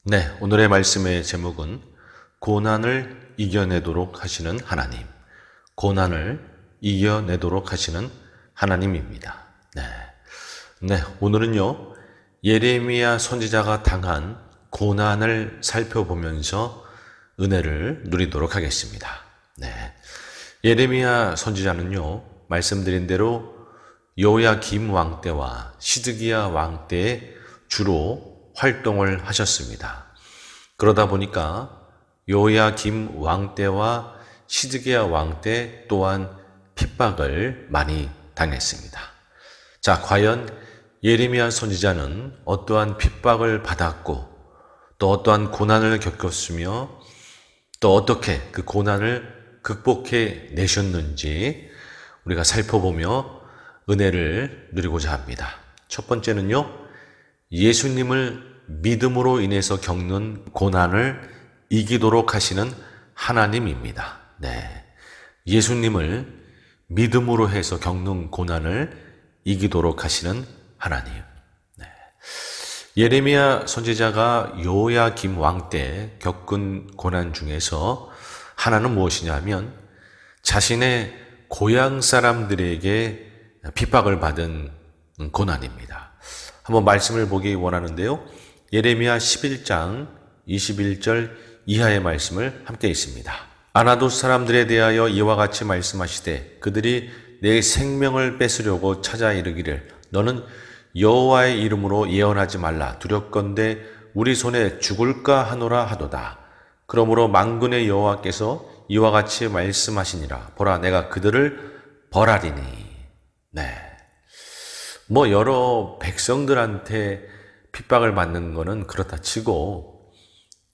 네, 오늘의 말씀의 제목은 고난을 이겨내도록 하시는 하나님. 고난을 이겨내도록 하시는 하나님입니다. 네, 오늘은요, 예레미야 선지자가 당한 고난을 살펴보면서 은혜를 누리도록 하겠습니다. 예레미야 선지자는요, 말씀드린 대로 요야김 왕 때와 시드기야 왕 때에 주로 활동을 하셨습니다. 그러다 보니까 요야김 왕 때와 시드기야 왕 때 또한 핍박을 많이 당했습니다. 자, 과연 예레미야 선지자는 어떠한 핍박을 받았고 또 어떠한 고난을 겪었으며 또 어떻게 그 고난을 극복해 내셨는지 우리가 살펴보며 은혜를 누리고자 합니다. 첫 번째는요, 예수님을 믿음으로 인해서 겪는 고난을 이기도록 하시는 하나님입니다. 예수님을 믿음으로 해서 겪는 고난을 이기도록 하시는 하나님. 예레미야 선지자가 요야김 왕 때 겪은 고난 중에서 하나는 무엇이냐면 자신의 고향 사람들에게 핍박을 받은 고난입니다. 한번 말씀을 보기 원하는데요. 예레미야 11장 21절 이하의 말씀을 함께 있습니다. 아나돗 사람들에 대하여 이와 같이 말씀하시되 그들이 내 생명을 뺏으려고 찾아 이르기를 너는 여호와의 이름으로 예언하지 말라 두렵건대 우리 손에 죽을까 하노라 하도다. 그러므로 만군의 여호와께서 이와 같이 말씀하시니라 보라 내가 그들을 벌하리니. 여러 백성들한테 핍박을 받는 거는 그렇다 치고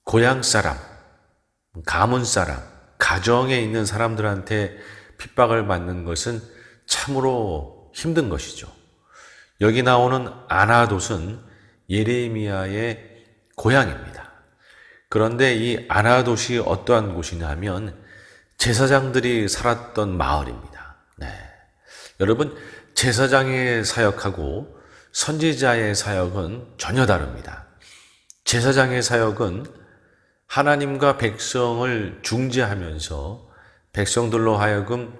고향 사람, 가문 사람, 가정에 있는 사람들한테 핍박을 받는 것은 참으로 힘든 것이죠. 여기 나오는 아나돗은 예레미야의 고향입니다. 그런데 이 아나돗이 어떠한 곳이냐면 제사장들이 살았던 마을입니다. 여러분, 제사장의 사역하고 선지자의 사역은 전혀 다릅니다. 제사장의 사역은 하나님과 백성을 중재하면서 백성들로 하여금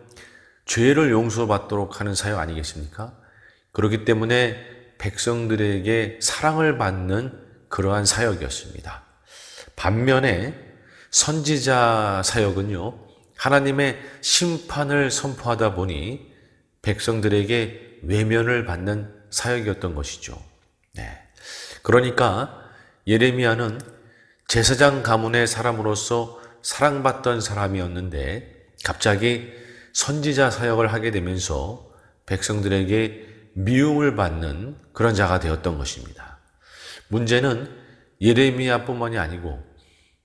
죄를 용서받도록 하는 사역 아니겠습니까? 그렇기 때문에 백성들에게 사랑을 받는 그러한 사역이었습니다. 반면에 선지자 사역은요, 하나님의 심판을 선포하다 보니 백성들에게 외면을 받는 사역이었던 것이죠. 그러니까 예레미야는 제사장 가문의 사람으로서 사랑받던 사람이었는데 갑자기 선지자 사역을 하게 되면서 백성들에게 미움을 받는 그런 자가 되었던 것입니다. 문제는 예레미야뿐만이 아니고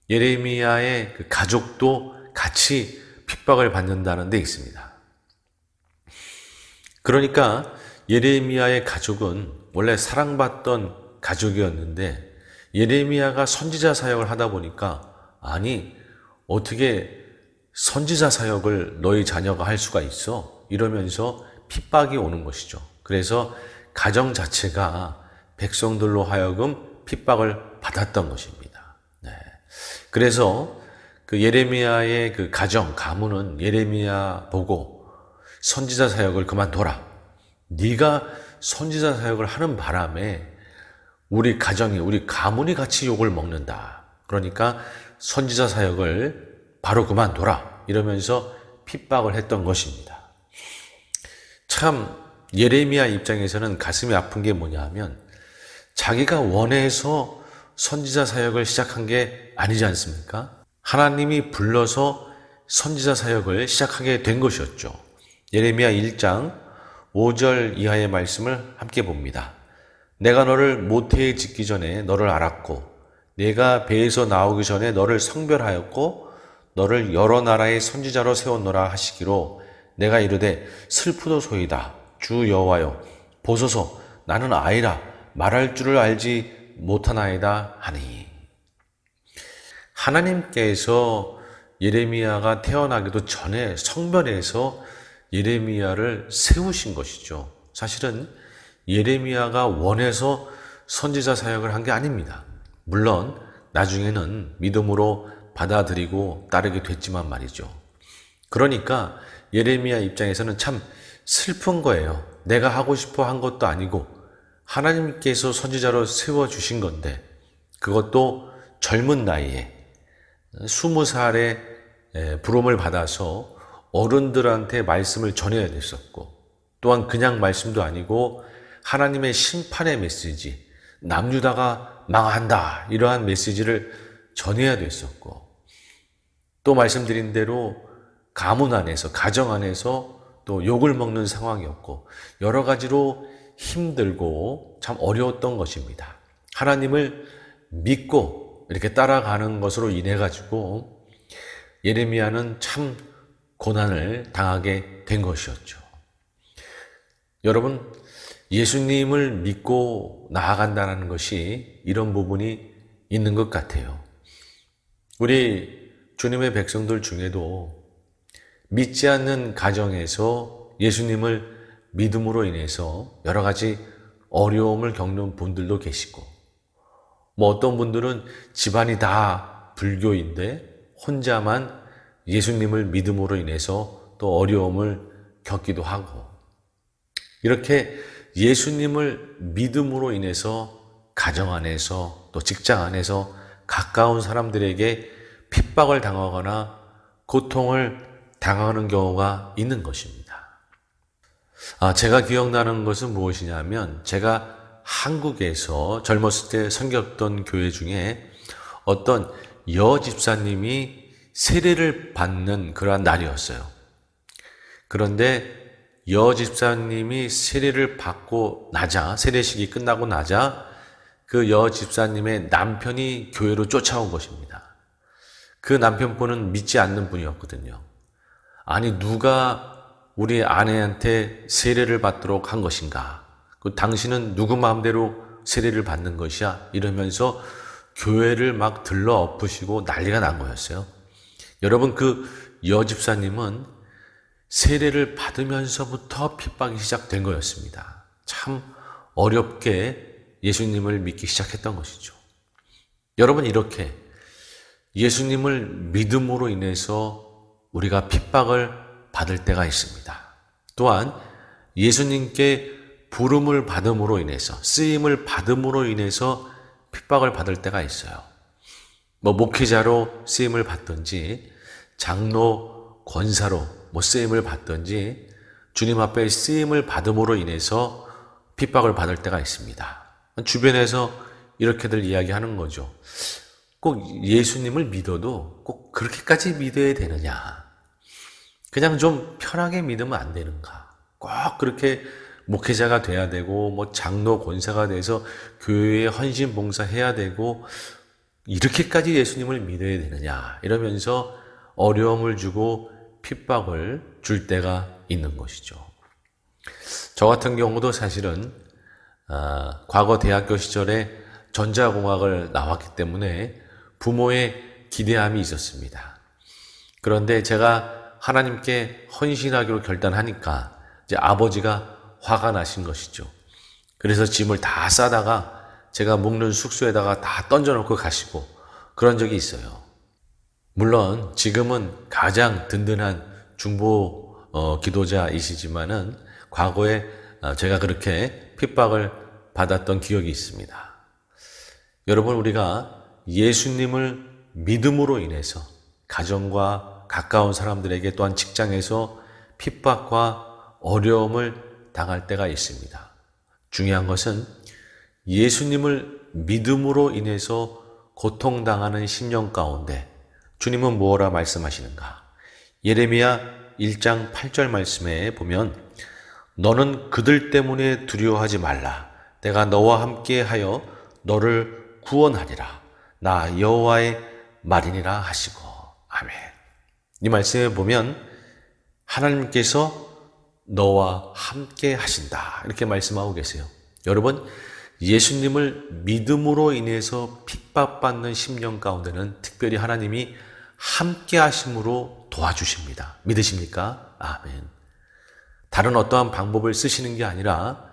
예레미야의 그 가족도 같이 핍박을 받는다는 데 있습니다. 그러니까 예레미야의 가족은 원래 사랑받던 가족이었는데 예레미야가 선지자 사역을 하다 보니까 아니 어떻게 선지자 사역을 너희 자녀가 할 수가 있어? 이러면서 핍박이 오는 것이죠. 그래서 가정 자체가 백성들로 하여금 핍박을 받았던 것입니다. 그래서 그 예레미야의 그 가정, 가문은 예레미야 보고 선지자 사역을 그만둬라. 네가 선지자 사역을 하는 바람에 우리 가정이, 우리 가문이 같이 욕을 먹는다. 그러니까 선지자 사역을 바로 그만둬라. 이러면서 핍박을 했던 것입니다. 참 예레미야 입장에서는 가슴이 아픈 게 뭐냐 하면 자기가 원해서 선지자 사역을 시작한 게 아니지 않습니까? 하나님이 불러서 선지자 사역을 시작하게 된 것이었죠. 예레미야 1장 5절 이하의 말씀을 함께 봅니다. 내가 너를 모태에 짓기 전에 너를 알았고 내가 배에서 나오기 전에 너를 성별하였고 너를 여러 나라의 선지자로 세웠노라 하시기로 내가 이르되 슬프도소이다 주 여호와여 보소서 나는 아이라 말할 줄을 알지 못하나이다 하니. 하나님께서 예레미야가 태어나기도 전에 성별해서 예레미야를 세우신 것이죠. 사실은 예레미야가 원해서 선지자 사역을 한 게 아닙니다. 물론 나중에는 믿음으로 받아들이고 따르게 됐지만 말이죠. 그러니까 예레미야 입장에서는 참 슬픈 거예요. 내가 하고 싶어 한 것도 아니고 하나님께서 선지자로 세워주신 건데, 그것도 젊은 나이에 20살에 부름을 받아서 어른들한테 말씀을 전해야 됐었고, 또한 그냥 말씀도 아니고 하나님의 심판의 메시지, 남유다가 망한다, 이러한 메시지를 전해야 됐었고, 또 말씀드린 대로 가문 안에서, 가정 안에서 또 욕을 먹는 상황이었고, 여러 가지로 힘들고 참 어려웠던 것입니다. 하나님을 믿고 이렇게 따라가는 것으로 인해 가지고 예레미야는 참 고난을 당하게 된 것이었죠. 여러분, 예수님을 믿고 나아간다는 것이 이런 부분이 있는 것 같아요. 우리 주님의 백성들 중에도 믿지 않는 가정에서 예수님을 믿음으로 인해서 여러 가지 어려움을 겪는 분들도 계시고, 어떤 분들은 집안이 다 불교인데 혼자만 예수님을 믿음으로 인해서 또 어려움을 겪기도 하고, 이렇게 예수님을 믿음으로 인해서 가정 안에서 또 직장 안에서 가까운 사람들에게 핍박을 당하거나 고통을 당하는 경우가 있는 것입니다. 제가 기억나는 것은 무엇이냐면, 제가 한국에서 젊었을 때 섬겼던 교회 중에 어떤 여집사님이 세례를 받는 그러한 날이었어요. 그런데 여집사님이 세례를 받고 나자, 세례식이 끝나고 나자 그 여집사님의 남편이 교회로 쫓아온 것입니다. 그 남편분은 믿지 않는 분이었거든요. 아니, 누가 우리 아내한테 세례를 받도록 한 것인가? 당신은 누구 마음대로 세례를 받는 것이야? 이러면서 교회를 막 들러 엎으시고 난리가 난 거였어요. 여러분, 그 여집사님은 세례를 받으면서부터 핍박이 시작된 거였습니다. 참 어렵게 예수님을 믿기 시작했던 것이죠. 여러분, 이렇게 예수님을 믿음으로 인해서 우리가 핍박을 받을 때가 있습니다. 또한 예수님께 부름을 받음으로 인해서, 쓰임을 받음으로 인해서 핍박을 받을 때가 있어요. 목회자로 쓰임을 받든지, 장로, 권사로 쓰임을 받든지, 주님 앞에 쓰임을 받음으로 인해서 핍박을 받을 때가 있습니다. 주변에서 이렇게들 이야기하는 거죠. 꼭 예수님을 믿어도 꼭 그렇게까지 믿어야 되느냐? 그냥 좀 편하게 믿으면 안 되는가? 꼭 그렇게 목회자가 돼야 되고, 장로, 권사가 돼서 교회에 헌신 봉사해야 되고, 이렇게까지 예수님을 믿어야 되느냐? 이러면서 어려움을 주고 핍박을 줄 때가 있는 것이죠. 저 같은 경우도 사실은 과거 대학교 시절에 전자공학을 나왔기 때문에 부모의 기대함이 있었습니다. 그런데 제가 하나님께 헌신하기로 결단하니까 이제 아버지가 화가 나신 것이죠. 그래서 짐을 다 싸다가 제가 묵는 숙소에다가 다 던져놓고 가시고 그런 적이 있어요. 물론 지금은 가장 든든한 중보 기도자이시지만은 과거에 제가 그렇게 핍박을 받았던 기억이 있습니다. 여러분, 우리가 예수님을 믿음으로 인해서 가정과 가까운 사람들에게, 또한 직장에서 핍박과 어려움을 당할 때가 있습니다. 중요한 것은 예수님을 믿음으로 인해서 고통당하는 심령 가운데 주님은 무엇라 말씀하시는가? 예레미야 1장 8절 말씀에 보면, 너는 그들 때문에 두려워하지 말라. 내가 너와 함께 하여 너를 구원하리라. 나 여호와의 말이니라 하시고. 아멘. 이 말씀에 보면 하나님께서 너와 함께 하신다, 이렇게 말씀하고 계세요. 여러분, 예수님을 믿음으로 인해서 핍박받는 심령 가운데는 특별히 하나님이 함께 하심으로 도와주십니다. 믿으십니까? 아멘. 다른 어떠한 방법을 쓰시는 게 아니라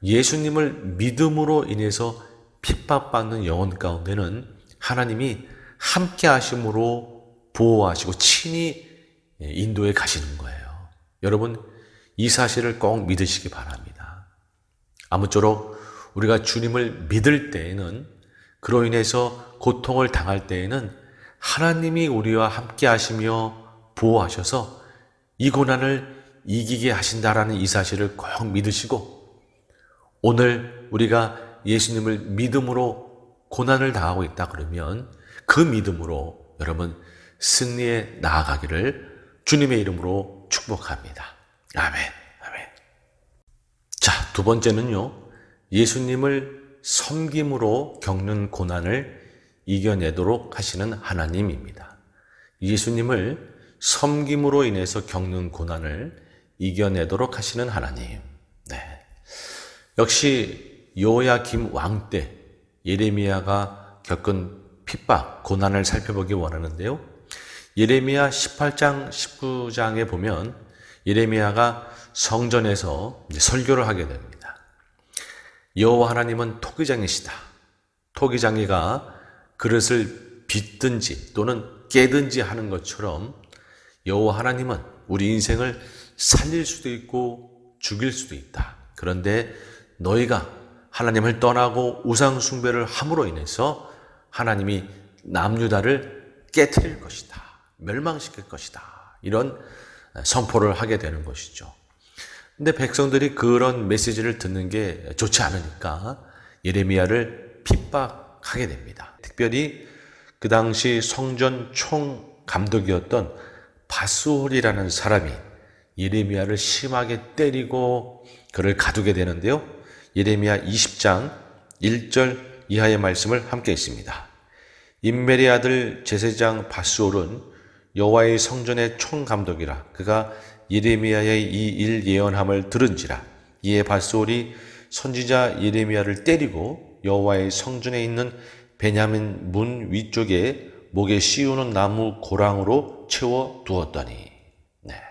예수님을 믿음으로 인해서 핍박받는 영혼 가운데는 하나님이 함께 하심으로 보호하시고 친히 인도해 가시는 거예요. 여러분, 이 사실을 꼭 믿으시기 바랍니다. 아무쪼록 우리가 주님을 믿을 때에는, 그로 인해서 고통을 당할 때에는 하나님이 우리와 함께 하시며 보호하셔서 이 고난을 이기게 하신다라는 이 사실을 꼭 믿으시고, 오늘 우리가 예수님을 믿음으로 고난을 당하고 있다 그러면 그 믿음으로 여러분 승리에 나아가기를 주님의 이름으로 축복합니다. 아멘, 아멘. 자, 두 번째는요, 예수님을 섬김으로 겪는 고난을 이겨내도록 하시는 하나님입니다. 예수님을 섬김으로 인해서 겪는 고난을 이겨내도록 하시는 하나님. 네. 역시 여호야김 왕 때 예레미야가 겪은 핍박, 고난을 살펴보기 원하는데요. 예레미야 18장, 19장에 보면 예레미야가 성전에서 설교를 하게 됩니다. 여호와 하나님은 토기장이시다. 토기장이가 그릇을 빚든지 또는 깨든지 하는 것처럼 여호와 하나님은 우리 인생을 살릴 수도 있고 죽일 수도 있다. 그런데 너희가 하나님을 떠나고 우상 숭배를 함으로 인해서 하나님이 남유다를 깨트릴 것이다. 멸망시킬 것이다. 이런 선포를 하게 되는 것이죠. 근데 백성들이 그런 메시지를 듣는 게 좋지 않으니까 예레미야를 핍박하게 됩니다. 특별히 그 당시 성전 총감독이었던 바스홀이라는 사람이 예레미야를 심하게 때리고 그를 가두게 되는데요. 예레미야 20장 1절 이하의 말씀을 함께 읽습니다. 임멜의 아들 제사장 바스홀은 여호와의 성전의 총감독이라. 그가 예레미야의 이 일 예언함을 들은지라. 이에 바스홀이 선지자 예레미야를 때리고 여호와의 성전에 있는 베냐민 문 위쪽에 목에 씌우는 나무 고랑으로 채워 두었더니. 네.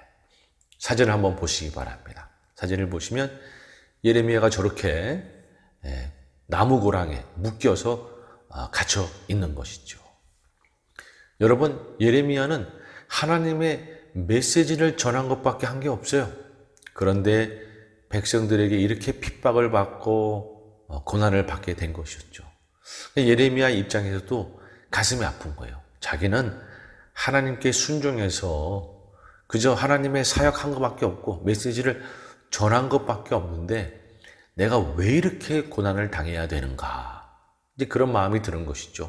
사진을 한번 보시기 바랍니다. 사진을 보시면 예레미야가 저렇게 나무 고랑에 묶여서 갇혀 있는 것이죠. 여러분, 예레미야는 하나님의 메시지를 전한 것밖에 한 게 없어요. 그런데 백성들에게 이렇게 핍박을 받고 고난을 받게 된 것이었죠. 예레미야 입장에서도 가슴이 아픈 거예요. 자기는 하나님께 순종해서 그저 하나님의 사역한 것밖에 없고 메시지를 전한 것밖에 없는데 내가 왜 이렇게 고난을 당해야 되는가? 이제 그런 마음이 드는 것이죠.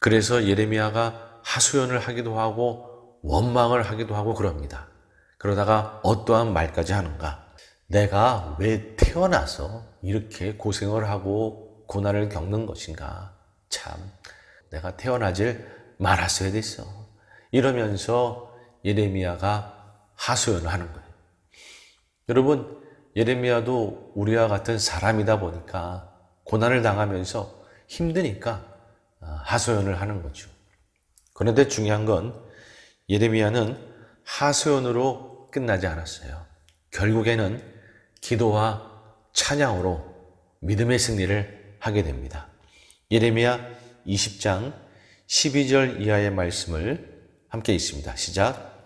그래서 예레미야가 하소연을 하기도 하고 원망을 하기도 하고 그럽니다. 그러다가 어떠한 말까지 하는가? 내가 왜 태어나서 이렇게 고생을 하고 고난을 겪는 것인가? 참, 내가 태어나질 말았어야 됐어. 이러면서 예레미야가 하소연을 하는 거예요. 여러분, 예레미야도 우리와 같은 사람이다 보니까 고난을 당하면서 힘드니까 하소연을 하는 거죠. 그런데 중요한 건 예레미야는 하소연으로 끝나지 않았어요. 결국에는 기도와 찬양으로 믿음의 승리를 하게 됩니다. 예레미야 20장 12절 이하의 말씀을 함께 읽습니다. 시작.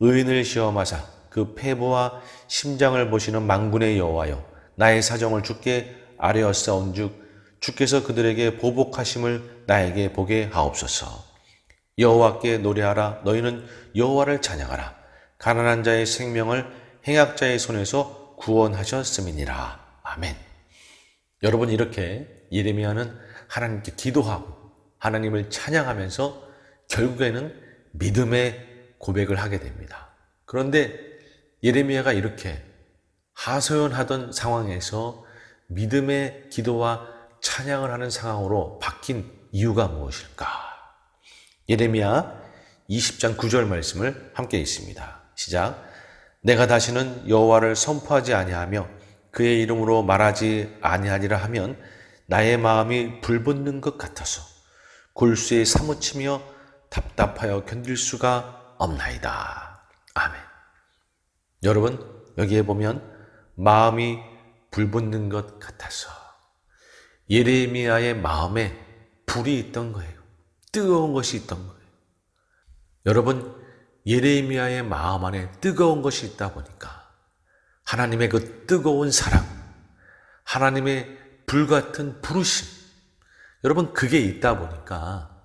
의인을 시험하사 그 패부와 심장을 보시는 만군의 여호와여, 나의 사정을 주께 아뢰었사온즉 주께서 그들에게 보복하심을 나에게 보게 하옵소서. 여호와께 노래하라. 너희는 여호와를 찬양하라. 가난한 자의 생명을 행악자의 손에서 구원하셨음이니라. 아멘. 여러분, 이렇게 예레미야는 하나님께 기도하고 하나님을 찬양하면서 결국에는 믿음의 고백을 하게 됩니다. 그런데 예레미야가 이렇게 하소연하던 상황에서 믿음의 기도와 찬양을 하는 상황으로 바뀐 이유가 무엇일까? 예레미야 20장 9절 말씀을 함께 읽습니다. 시작. 내가 다시는 여호와를 선포하지 아니하며 그의 이름으로 말하지 아니하리라 하면 나의 마음이 불붙는 것 같아서 골수에 사무치며 답답하여 견딜 수가 없나이다. 아멘. 여러분, 여기에 보면 마음이 불붙는 것 같아서 예레미야의 마음에 불이 있던 거예요. 뜨거운 것이 있던 거예요. 여러분, 예레미야의 마음 안에 뜨거운 것이 있다 보니까 하나님의 그 뜨거운 사랑, 하나님의 불같은 부르심, 여러분 그게 있다 보니까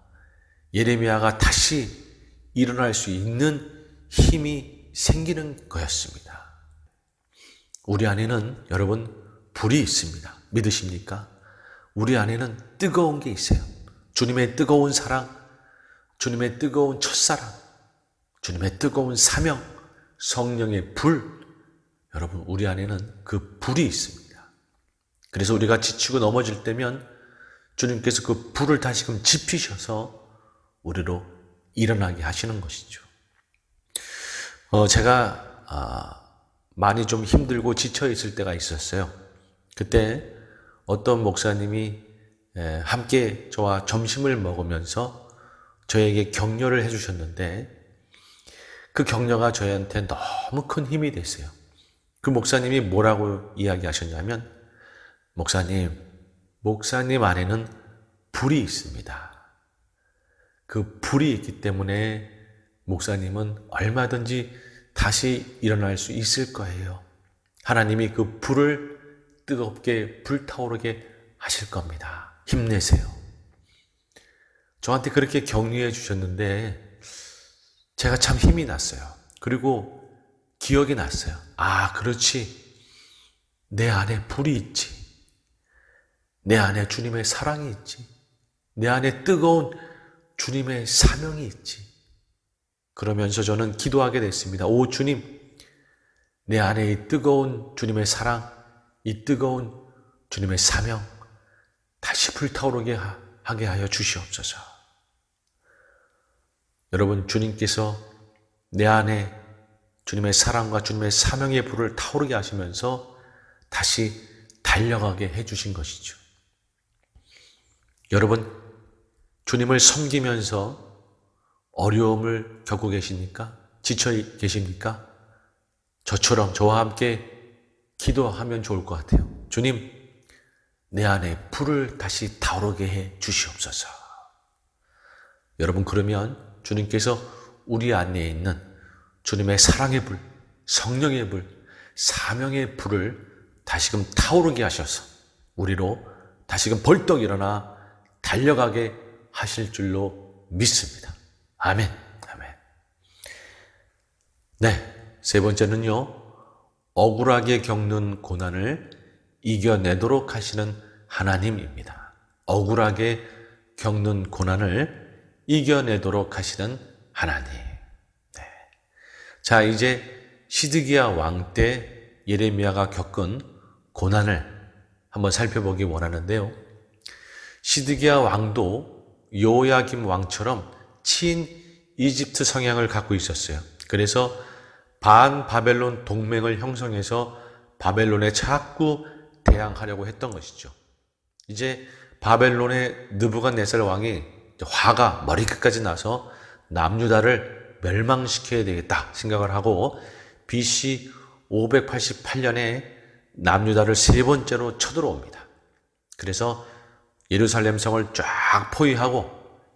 예레미야가 다시 일어날 수 있는 힘이 생기는 거였습니다. 우리 안에는 여러분 불이 있습니다. 믿으십니까? 우리 안에는 뜨거운 게 있어요. 주님의 뜨거운 사랑, 주님의 뜨거운 첫사랑, 주님의 뜨거운 사명, 성령의 불, 여러분 우리 안에는 그 불이 있습니다. 그래서 우리가 지치고 넘어질 때면 주님께서 그 불을 다시금 지피셔서 우리로 일어나게 하시는 것이죠. 제가 많이 좀 힘들고 지쳐 있을 때가 있었어요. 그때 어떤 목사님이 함께 저와 점심을 먹으면서 저에게 격려를 해주셨는데 그 격려가 저희한테 너무 큰 힘이 됐어요. 그 목사님이 뭐라고 이야기하셨냐면, 목사님 안에는 불이 있습니다. 그 불이 있기 때문에 목사님은 얼마든지 다시 일어날 수 있을 거예요. 하나님이 그 불을 뜨겁게 불타오르게 하실 겁니다. 힘내세요. 저한테 그렇게 격려해 주셨는데 제가 참 힘이 났어요. 그리고 기억이 났어요. 그렇지. 내 안에 불이 있지. 내 안에 주님의 사랑이 있지. 내 안에 뜨거운 주님의 사명이 있지. 그러면서 저는 기도하게 됐습니다. 오 주님, 내 안에 이 뜨거운 주님의 사랑, 이 뜨거운 주님의 사명 다시 불타오르게 하게 하여 주시옵소서. 여러분, 주님께서 내 안에 주님의 사랑과 주님의 사명의 불을 타오르게 하시면서 다시 달려가게 해주신 것이죠. 여러분, 주님을 섬기면서 어려움을 겪고 계십니까? 지쳐 계십니까? 저처럼 저와 함께 기도하면 좋을 것 같아요. 주님, 내 안에 불을 다시 타오르게 해 주시옵소서. 여러분, 그러면 주님께서 우리 안에 있는 주님의 사랑의 불, 성령의 불, 사명의 불을 다시금 타오르게 하셔서 우리로 다시금 벌떡 일어나 달려가게 하실 줄로 믿습니다. 아멘. 아멘. 네, 세 번째는요, 억울하게 겪는 고난을 이겨내도록 하시는 하나님입니다. 억울하게 겪는 고난을 이겨내도록 하시는 하나님. 네. 자, 이제 시드기야 왕 때 예레미야가 겪은 고난을 한번 살펴보기 원하는데요. 시드기야 왕도 요야김 왕처럼 친 이집트 성향을 갖고 있었어요. 그래서 반바벨론 동맹을 형성해서 바벨론에 자꾸 대항하려고 했던 것이죠. 이제 바벨론의 느부갓네살 왕이 화가 머리끝까지 나서 남유다를 멸망시켜야 되겠다 생각을 하고 BC 588년에 남유다를 세 번째로 쳐들어옵니다. 그래서 예루살렘 성을 쫙 포위하고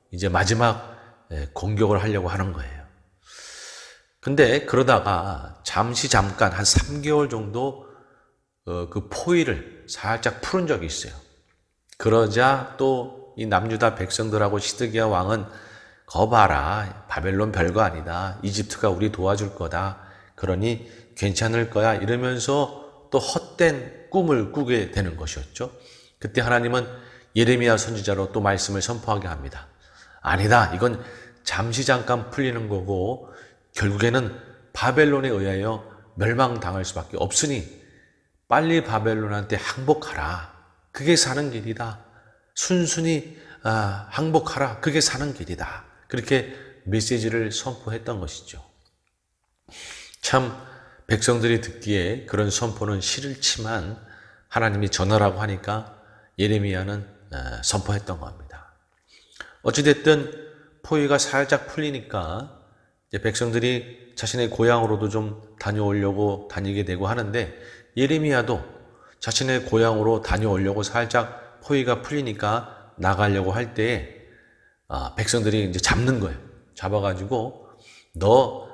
이제 마지막 공격을 하려고 하는 거예요. 근데 그러다가 잠깐 한 3개월 정도 그 포위를 살짝 푸른 적이 있어요. 그러자 또 이 남유다 백성들하고 시드기야 왕은 거봐라, 바벨론 별거 아니다. 이집트가 우리 도와줄 거다. 그러니 괜찮을 거야. 이러면서 또 헛된 꿈을 꾸게 되는 것이었죠. 그때 하나님은 예레미야 선지자로 또 말씀을 선포하게 합니다. 아니다. 이건 잠깐 풀리는 거고 결국에는 바벨론에 의하여 멸망당할 수밖에 없으니 빨리 바벨론한테 항복하라. 그게 사는 길이다. 순순히 항복하라. 그게 사는 길이다. 그렇게 메시지를 선포했던 것이죠. 참 백성들이 듣기에 그런 선포는 싫지만 하나님이 전하라고 하니까 예레미야는 선포했던 겁니다. 어찌됐든 포위가 살짝 풀리니까 이제 백성들이 자신의 고향으로도 좀 다녀오려고 다니게 되고 하는데 예레미야도 자신의 고향으로 다녀오려고 살짝 포위가 풀리니까 나가려고 할 때에 백성들이 이제 잡는 거예요. 잡아가지고 너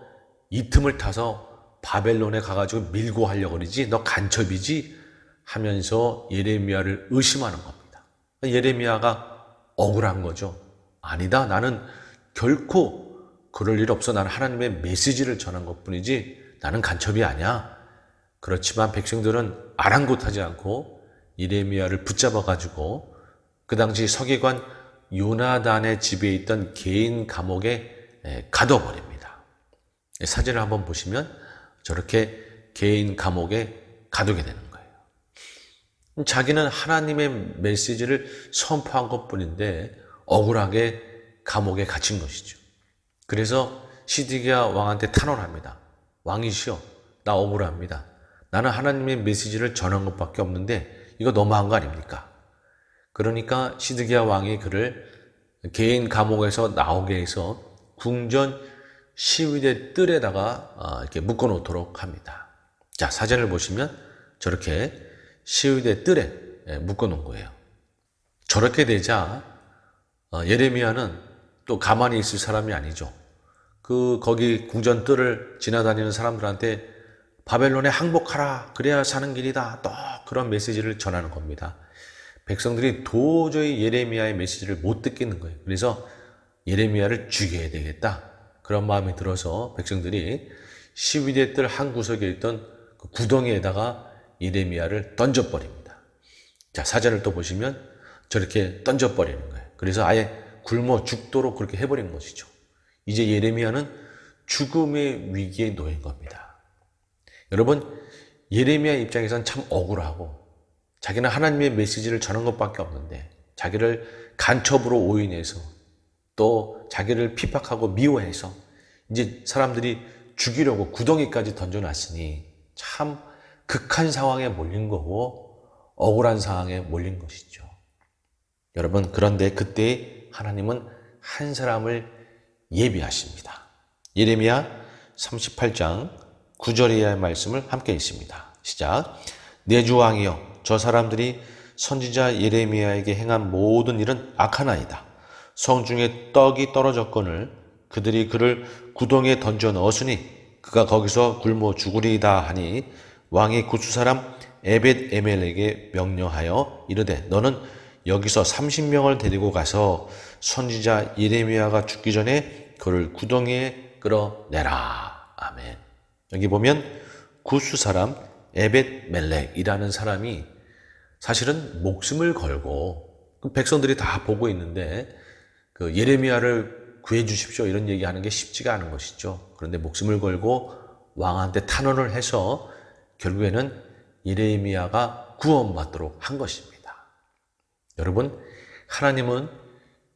이 틈을 타서 바벨론에 가가지고 밀고 하려고 그러지? 너 간첩이지? 하면서 예레미야를 의심하는 겁니다. 예레미야가 억울한 거죠. 아니다. 나는 결코 그럴 일 없어. 나는 하나님의 메시지를 전한 것뿐이지 나는 간첩이 아니야. 그렇지만 백성들은 아랑곳하지 않고 예레미야를 붙잡아가지고 그 당시 서기관 요나단의 집에 있던 개인 감옥에 가둬버립니다. 사진을 한번 보시면 저렇게 개인 감옥에 가두게 되는 거예요. 자기는 하나님의 메시지를 선포한 것뿐인데 억울하게 감옥에 갇힌 것이죠. 그래서 시드기야 왕한테 탄원합니다. 왕이시여, 나 억울합니다. 나는 하나님의 메시지를 전한 것밖에 없는데 이거 너무한 거 아닙니까? 그러니까 시드기야 왕이 그를 개인 감옥에서 나오게 해서 궁전 시위대 뜰에다가 이렇게 묶어 놓도록 합니다. 자, 사진을 보시면 저렇게 시위대 뜰에 묶어 놓은 거예요. 저렇게 되자 예레미야는 또 가만히 있을 사람이 아니죠. 거기 궁전 뜰을 지나다니는 사람들한테 바벨론에 항복하라. 그래야 사는 길이다. 또 그런 메시지를 전하는 겁니다. 백성들이 도저히 예레미야의 메시지를 못 듣겠는 거예요. 그래서 예레미야를 죽여야 되겠다. 그런 마음이 들어서 백성들이 시위대 뜰 한 구석에 있던 그 구덩이에다가 예레미야를 던져버립니다. 자, 사진을 또 보시면 저렇게 던져버리는 거예요. 그래서 아예 굶어 죽도록 그렇게 해버린 것이죠. 이제 예레미야는 죽음의 위기에 놓인 겁니다. 여러분, 예레미야 입장에서는 참 억울하고 자기는 하나님의 메시지를 전한 것밖에 없는데 자기를 간첩으로 오인해서 또 자기를 핍박하고 미워해서 이제 사람들이 죽이려고 구덩이까지 던져놨으니 참 극한 상황에 몰린 거고 억울한 상황에 몰린 것이죠. 여러분, 그런데 그때 하나님은 한 사람을 예비하십니다. 예레미야 38장 9절의 말씀을 함께 읽습니다. 시작. 내 주 왕이여, 저 사람들이 선지자 예레미야에게 행한 모든 일은 악하나이다. 성중에 떡이 떨어졌거늘 그들이 그를 구덩이에 던져 넣었으니 그가 거기서 굶어 죽으리이다 하니 왕이 구스 사람 에벳 에멜에게 명령하여 이르되 너는 여기서 30명을 데리고 가서 선지자 예레미야가 죽기 전에 그를 구덩이에 끌어내라. 아멘. 여기 보면 구스 사람 에벳 멜렉이라는 사람이 사실은 목숨을 걸고 백성들이 다 보고 있는데 그 예레미야를 구해 주십시오 이런 얘기하는 게 쉽지가 않은 것이죠. 그런데 목숨을 걸고 왕한테 탄원을 해서 결국에는 예레미야가 구원받도록 한 것입니다. 여러분, 하나님은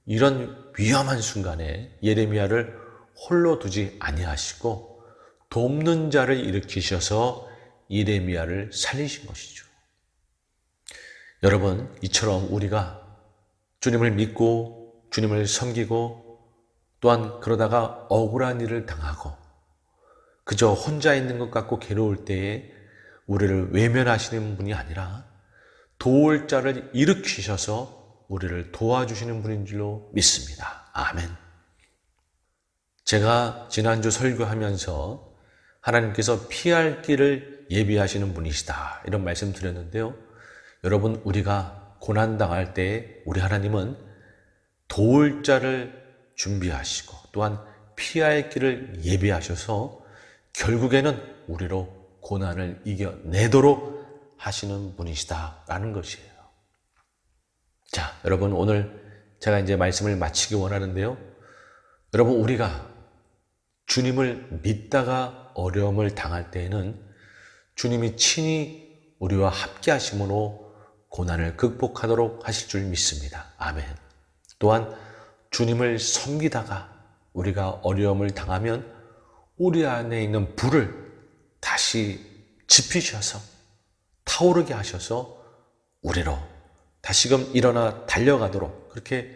이런 위험한 순간에 예레미야를 홀로 두지 아니하시고 돕는 자를 일으키셔서 예레미야를 살리신 것이죠. 여러분, 이처럼 우리가 주님을 믿고 주님을 섬기고 또한 그러다가 억울한 일을 당하고 그저 혼자 있는 것 같고 괴로울 때에 우리를 외면하시는 분이 아니라 도울 자를 일으키셔서 우리를 도와주시는 분인 줄로 믿습니다. 아멘. 제가 지난주 설교하면서 하나님께서 피할 길을 예비하시는 분이시다 이런 말씀 드렸는데요. 여러분, 우리가 고난당할 때 우리 하나님은 도울 자를 준비하시고 또한 피할 길을 예비하셔서 결국에는 우리로 고난을 이겨내도록 하시는 분이시다라는 것이에요. 자, 여러분, 오늘 제가 이제 말씀을 마치기 원하는데요. 여러분, 우리가 주님을 믿다가 어려움을 당할 때에는 주님이 친히 우리와 함께 하심으로 고난을 극복하도록 하실 줄 믿습니다. 아멘. 또한 주님을 섬기다가 우리가 어려움을 당하면 우리 안에 있는 불을 다시 지피셔서 타오르게 하셔서 우리로 다시금 일어나 달려가도록 그렇게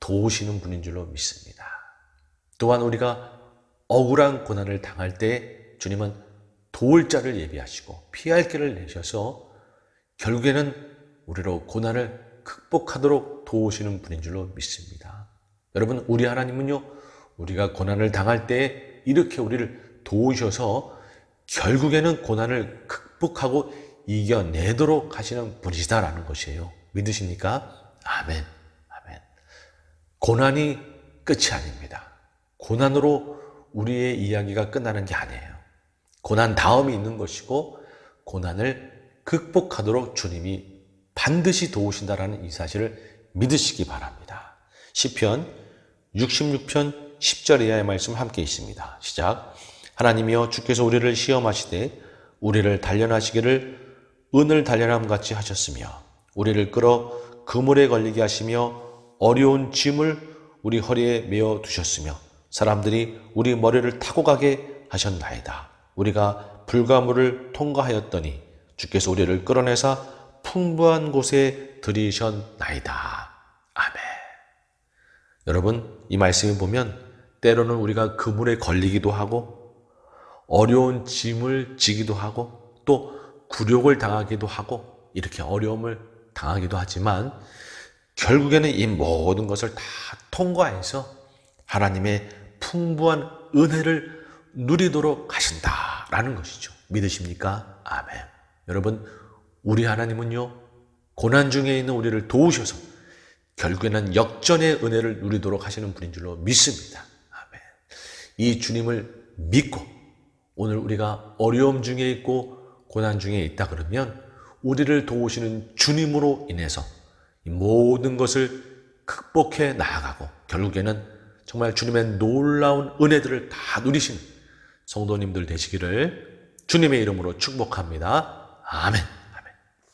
도우시는 분인 줄로 믿습니다. 또한 우리가 억울한 고난을 당할 때 주님은 도울 자를 예비하시고 피할 길을 내셔서 결국에는 우리로 고난을 극복하도록 도우시는 분인 줄로 믿습니다. 여러분, 우리 하나님은요, 우리가 고난을 당할 때 이렇게 우리를 도우셔서 결국에는 고난을 극복하고 이겨내도록 하시는 분이시다라는 것이에요. 믿으십니까? 아멘. 아멘. 고난이 끝이 아닙니다. 고난으로 우리의 이야기가 끝나는 게 아니에요. 고난 다음이 있는 것이고 고난을 극복하도록 주님이 반드시 도우신다라는 이 사실을 믿으시기 바랍니다. 시편 66편 10절 이하의 말씀 함께 있습니다. 시작. 하나님이여 주께서 우리를 시험하시되 우리를 단련하시기를 은을 단련함 같이 하셨으며 우리를 끌어 그물에 걸리게 하시며 어려운 짐을 우리 허리에 메어 두셨으며 사람들이 우리 머리를 타고 가게 하셨나이다. 우리가 불가물을 통과하였더니 주께서 우리를 끌어내사 풍부한 곳에 들이셨나이다. 아멘. 여러분, 이 말씀을 보면 때로는 우리가 그물에 걸리기도 하고 어려운 짐을 지기도 하고 또 굴욕을 당하기도 하고 이렇게 어려움을 당하기도 하지만 결국에는 이 모든 것을 다 통과해서 하나님의 풍부한 은혜를 누리도록 하신다라는 것이죠. 믿으십니까? 아멘. 여러분, 우리 하나님은요, 고난 중에 있는 우리를 도우셔서 결국에는 역전의 은혜를 누리도록 하시는 분인 줄로 믿습니다. 아멘. 이 주님을 믿고 오늘 우리가 어려움 중에 있고 고난 중에 있다 그러면 우리를 도우시는 주님으로 인해서 이 모든 것을 극복해 나아가고 결국에는 정말 주님의 놀라운 은혜들을 다 누리시는 성도님들 되시기를 주님의 이름으로 축복합니다. 아멘.